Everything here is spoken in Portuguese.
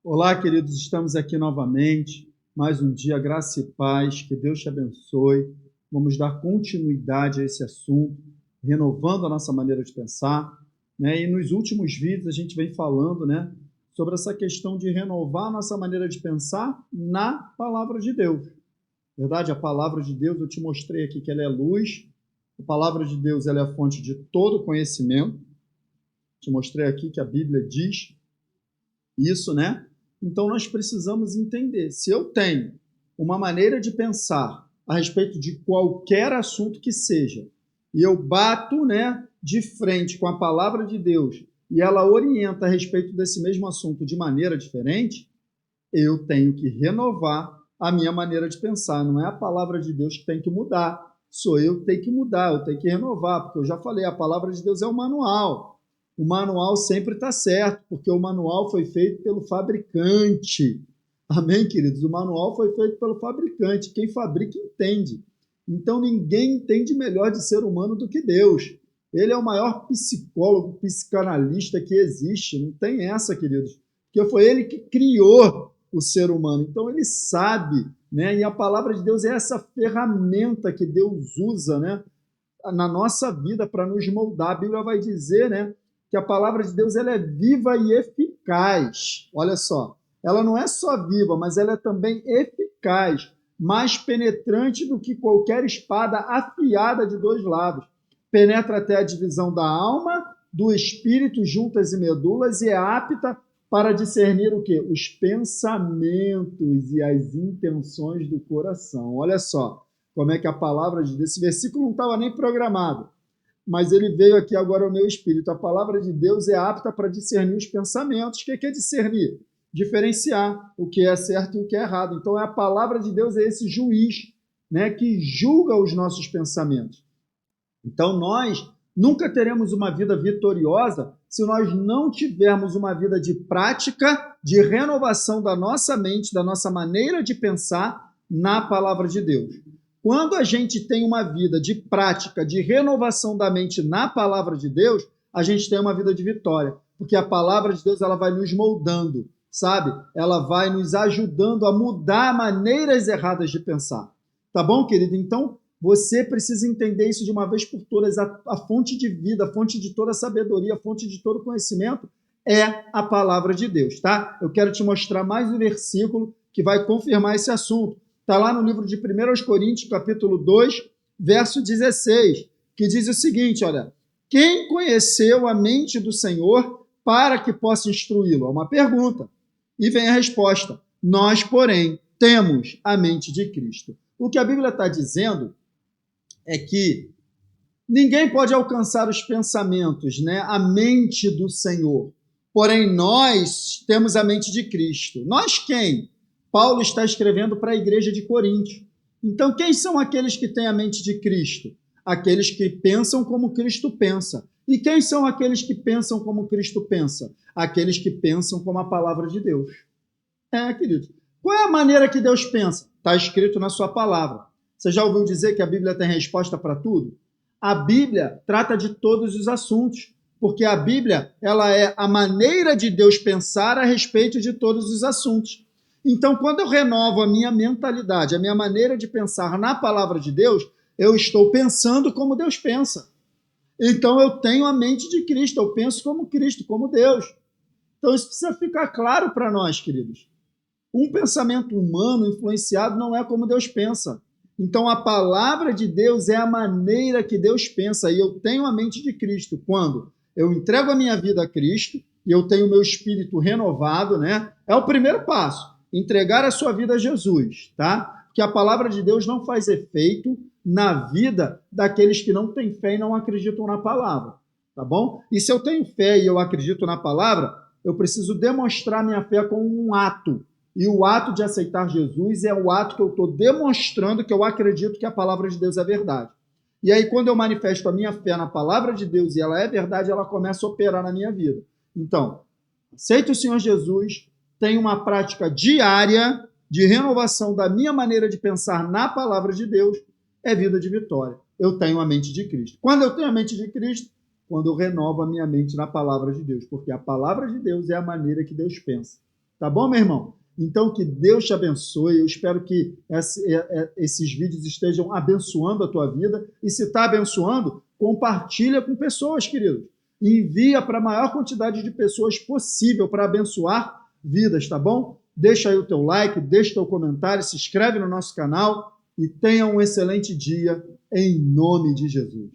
Olá, queridos, estamos aqui novamente, mais um dia, graça e paz, que Deus te abençoe. Vamos dar continuidade a esse assunto, renovando a nossa maneira de pensar, né? E nos últimos vídeos a gente vem falando, né, sobre essa questão de renovar a nossa maneira de pensar na palavra de Deus. Verdade? A palavra de Deus, eu te mostrei aqui que ela é luz, a palavra de Deus ela é a fonte de todo conhecimento. Te mostrei aqui que a Bíblia diz isso, né? Então, nós precisamos entender, se eu tenho uma maneira de pensar a respeito de qualquer assunto que seja, e eu bato, né, de frente com a palavra de Deus, e ela orienta a respeito desse mesmo assunto de maneira diferente, eu tenho que renovar a minha maneira de pensar. Não é a palavra de Deus que tem que mudar, sou eu que tenho que mudar, eu tenho que renovar, porque eu já falei, a palavra de Deus é o manual. O manual sempre está certo, porque o manual foi feito pelo fabricante. Amém, queridos? O manual foi feito pelo fabricante. Quem fabrica entende. Então, ninguém entende melhor de ser humano do que Deus. Ele é o maior psicólogo, psicanalista que existe. Não tem essa, queridos. Porque foi ele que criou o ser humano. Então, ele sabe, né? E a palavra de Deus é essa ferramenta que Deus usa, né, na nossa vida para nos moldar. A Bíblia vai dizer, né, que a palavra de Deus ela é viva e eficaz. Olha só, ela não é só viva, mas ela é também eficaz, mais penetrante do que qualquer espada afiada de dois lados. Penetra até a divisão da alma, do espírito, juntas e medulas, e é apta para discernir o quê? Os pensamentos e as intenções do coração. Olha só como é que a palavra de Deus, esse versículo não estava nem programado, mas ele veio aqui agora ao meu espírito. A palavra de Deus é apta para discernir os pensamentos. O que é discernir? Diferenciar o que é certo e o que é errado. Então, a palavra de Deus é esse juiz, né, que julga os nossos pensamentos. Então, nós nunca teremos uma vida vitoriosa se nós não tivermos uma vida de prática, de renovação da nossa mente, da nossa maneira de pensar na palavra de Deus. Quando a gente tem uma vida de prática, de renovação da mente na palavra de Deus, a gente tem uma vida de vitória, porque a palavra de Deus ela vai nos moldando, sabe? Ela vai nos ajudando a mudar maneiras erradas de pensar. Tá bom, querido? Então, você precisa entender isso de uma vez por todas. A fonte de vida, a fonte de toda a sabedoria, a fonte de todo conhecimento é a palavra de Deus, tá? Eu quero te mostrar mais um versículo que vai confirmar esse assunto. Está lá no livro de 1 Coríntios, capítulo 2, verso 16, que diz o seguinte, olha, quem conheceu a mente do Senhor para que possa instruí-lo? É uma pergunta. E vem a resposta, nós, porém, temos a mente de Cristo. O que a Bíblia está dizendo é que ninguém pode alcançar os pensamentos, né? A mente do Senhor. Porém, nós temos a mente de Cristo. Nós quem? Paulo está escrevendo para a igreja de Corinto. Então, quem são aqueles que têm a mente de Cristo? Aqueles que pensam como Cristo pensa. E quem são aqueles que pensam como Cristo pensa? Aqueles que pensam como a palavra de Deus. Querido. Qual é a maneira que Deus pensa? Está escrito na sua palavra. Você já ouviu dizer que a Bíblia tem resposta para tudo? A Bíblia trata de todos os assuntos, porque a Bíblia ela é a maneira de Deus pensar a respeito de todos os assuntos. Então, quando eu renovo a minha mentalidade, a minha maneira de pensar na palavra de Deus, eu estou pensando como Deus pensa. Então, eu tenho a mente de Cristo, eu penso como Cristo, como Deus. Então, isso precisa ficar claro para nós, queridos. Um pensamento humano influenciado não é como Deus pensa. Então, a palavra de Deus é a maneira que Deus pensa. E eu tenho a mente de Cristo quando eu entrego a minha vida a Cristo e eu tenho o meu espírito renovado, né? É o primeiro passo, entregar a sua vida a Jesus, tá? Porque a palavra de Deus não faz efeito na vida daqueles que não têm fé e não acreditam na palavra, tá bom? E se eu tenho fé e eu acredito na palavra, eu preciso demonstrar minha fé com um ato. E o ato de aceitar Jesus é o ato que eu estou demonstrando que eu acredito que a palavra de Deus é verdade. E aí, quando eu manifesto a minha fé na palavra de Deus e ela é verdade, ela começa a operar na minha vida. Então, aceito o Senhor Jesus, tenho uma prática diária de renovação da minha maneira de pensar na palavra de Deus, é vida de vitória. Eu tenho a mente de Cristo. Quando eu tenho a mente de Cristo, quando eu renovo a minha mente na palavra de Deus, porque a palavra de Deus é a maneira que Deus pensa. Tá bom, meu irmão? Então, que Deus te abençoe. Eu espero que esses vídeos estejam abençoando a tua vida. E se está abençoando, compartilha com pessoas, querido. Envia para a maior quantidade de pessoas possível para abençoar vidas, tá bom? Deixa aí o teu like, deixa o teu comentário, se inscreve no nosso canal e tenha um excelente dia em nome de Jesus.